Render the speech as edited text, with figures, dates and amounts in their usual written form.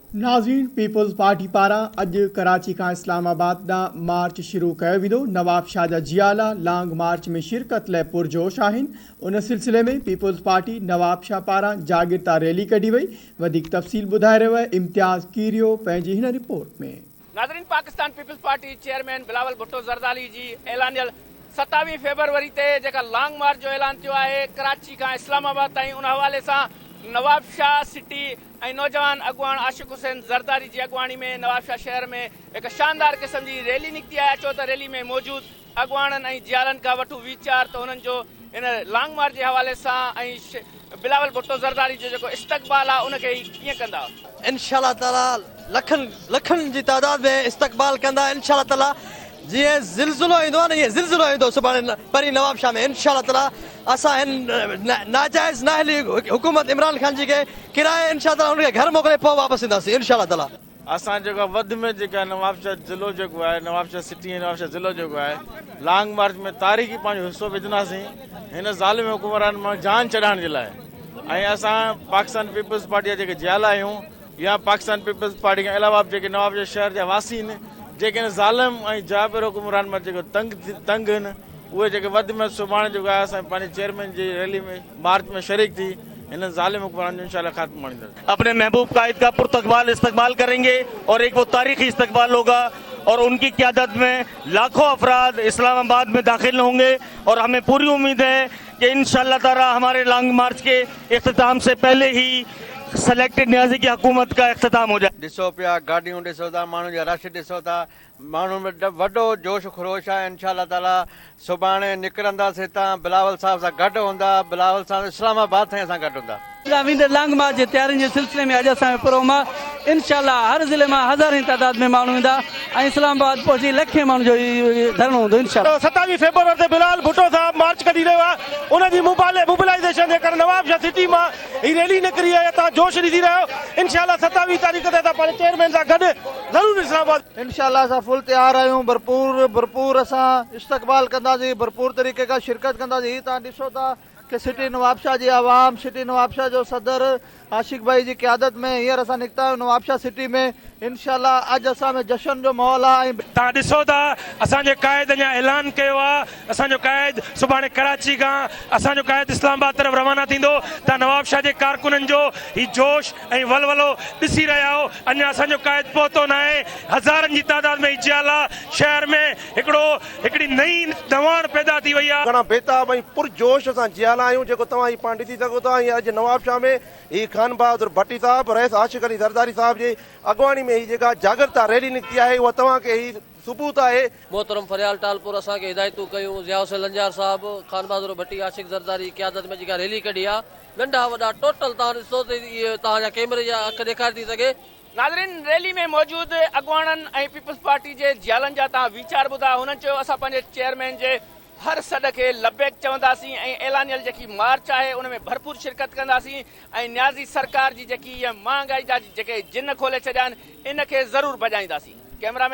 नाज़रीन, peoples party पारां अॼु कराची खां इस्लामाबाद ॾांहुं मार्च शुरू कयो वेंदो। नवाब शाह जा जियाला लांग मार्च में शिरकत लाइ पुरजोश आहिनि। उन सिलसिले में पीपल्स पार्टी नवाब शाह पारां जागिरता रैली कढी वई। वधीक तफ़सील ॿुधाए रहियो आहे इम्तियाज़ कीरियो पंहिंजी हिन रिपोर्ट में। नाज़रीन, Pakistan Peoples Party chairman Bilawal Bhutto Zardari जी ऐलानियल 27 फरवरी ते जेका लॉन्ग मार्च जो ऐलान थियो आहे कराची खां इस्लामाबाद ताईं, उन हवाले सां नवाब शाह सिटी ऐं नौजवान अॻुवान आशिक़ हुसैन ज़रदारी जी अॻुवाणी में नवाब शाह शहर में हिकु शानदार क़िस्म जी रैली निकिती आहे। अचो त रैली में मौजूदु अॻुवाणनि ऐं जियालनि खां वठूं वीचार त हुननि जो इन लॉन्ग मार्च जे हवाले सां ऐं बिलावल भुट्टो ज़रदारी जो जेको इस्तक़बाल आहे उनखे कीअं कंदा। इंशाअल्लाह ताला लखनि जी तादाद में इस्तक़बाल कंदा इंशाअल्लाह ताला। जीअं ज़िलज़िलो ईंदो आहे न, ईअं ज़िलज़िलो ईंदो सुभाणे परी नवाब शाह में इंशाअल्लाह ताला। असां हिन नाजाइज़ नाहली हुकूमत इमरान खान जी के किराए इंशाअल्लाह ताला उनखे घर मोकिले पोइ वापसि ईंदासीं इंशाअल्लाह ताला। असां जेका वधि में जेका नवाब शाह ज़िलो जेको आहे, नवाब शाह सिटी ऐं नवाब शाह ज़िलो जेको आहे, लॉन्ग मार्च में तारीख़ी पंहिंजो हिसो विझंदासीं हिन ज़ालिम हुकूमरान मां जान छॾाइण जे लाइ। ऐं असां पाकिस्तान पीपल्स पार्टी जा जेके जियाला आहियूं या पाकिस्तान पीपल्स पार्टी खां अलावा जेके नवाब शाह शहर जा वासी आहिनि, जेके ज़ालिम ऐं जाबिर हुकूमरान मां जेको तंग आहिनि, उहे जेके वधि में सुभाणे जेको आहे असां पंहिंजे चेयरमैन जी रैली में मार्च में शरीक थी इन ज़ालिम हुक्मरान जो इंशाअल्लाह खात्मा आणींदासीं। अपने महबूब कायद का पुरतकबाल इस्तकबाल करेंगे और एक वो तारीखी इस्तकबाल होगा और उनकी क़यादत में लाखों अफराद इस्लामाबाद में दाखिल होंगे और हमें पूरी उम्मीद है कि इंशाअल्लाह ताला हमारे लॉन्ग मार्च के इख्तिताम से पहले ही सेलेक्टेड न्याजी की हुकूमत का इख्तिताम हो जाए। ॾिसो पिया गाॾियूं ॾिसो था, माण्हुनि जा रश ॾिसो था, माण्हुनि में वॾो जोश ख़रोश आहे। इंशाअल्लाह ताला सुभाणे निकिरंदासीं हितां, बिलावल साहब सां गॾु हूंदा, बिलावल साहब इस्लामाबाद ताईं असां गॾु हूंदा। लॉन्ग मार्च जे तयारियुनि जे सिलसिले में अॼु असां प्रोग्राम आहे। इंशाअल्लाह हर ज़िले मां हज़ारनि तादाद में माण्हू ईंदा ऐं इस्लामाबाद पहुची लखे माण्हू जो धरणो हूंदो इंशाअल्लाह। 27 फरवरी ते बिलावल भुट्टो साहब मार्च कढी रहियो आहे, उनजी मोबिलाइज़ेशन जे करे नवाब शाह सिटी मां ही रैली निकिरी आहे। तव्हां जोश ॾिसी रहियो। इंशाअल्लाह 27 तारीख़ ते असां पंहिंजे चेयरमैन सां गॾु ज़रूरु इस्लामाबाद इंशाअल्लाह असां फुल तयार आहियूं। भरपूर असां इस्तक़बाल कंदासीं, भरपूर तरीक़े खां शिरकत कंदासीं। हीअ तव्हां ॾिसो था कि सिटी नवाब शाह जी आवाम, सिटी नवाब शाह जो सदर आशिक़ भाई जी क़यादत में हींअर असां निकिता आहियूं नवाब शाह सिटी में। इंशाअल्लाह अॼु असां में जश्न जो माहौल आहे। तव्हां ॾिसो था असांजे क़ाइद अञा ऐलान कयो आहे, असांजो क़ाइद सुभाणे कराची खां असांजो क़ाइद इस्लामाबाद तरफ़ रवाना थींदो। तव्हां नवाब शाह जे कारकुननि जो ही जोश ऐं वलवलो ॾिसी रहिया आहियो। अञा असांजो क़ाइद पहुतो न आहे। हज़ारनि जी तादाद में जियाला शहर में हिकिड़ी नई दवाण पैदा थी वई आहे। घणा बेताब ऐं पुरजोश असां जियाला आहियूं, जेको तव्हां पाण ॾिसी सघो था। अॼु नवाब शाह में ही खान बहादुर भट्टी साहब, रईस आशिक़ अली ज़रदारी साहब जी अॻुवाणी में ही जेका जागरता रैली निकिती आहे उहा तव्हांखे ही सबूत आहे। मोहतरम फरियाल टालपुर असांखे हिदायतूं कयूं, ज़िया हुसैन लंजार साहब, खान बहादुर भट्टी आशिक़ ज़रदारी क़यादत में जेका रैली कढी आहे, नंढा वॾा टोटल तव्हां ॾिसो त इहे तव्हांजा कैमरे जा अख ॾेखारे थी सघे। नाज़रीन, रैली में मौजूदु अॻुवाणनि ऐं पीपल्स पार्टी जे जियालनि जा तव्हां वीचार ॿुधा। हुननि चयो असां पंहिंजे चेयरमैन जे हर सॾ खे लबैक चवंदासीं ऐं ऐलानियल जेकी मार्च आहे उन में भरपूर शिरकत कंदासीं ऐं न्याज़ी सरकार जी जेकी इहा महांगाई जा जेके जिन खोले छॾिया आहिनि इनखे ज़रूरु भॼाईंदासीं। कैमरामैन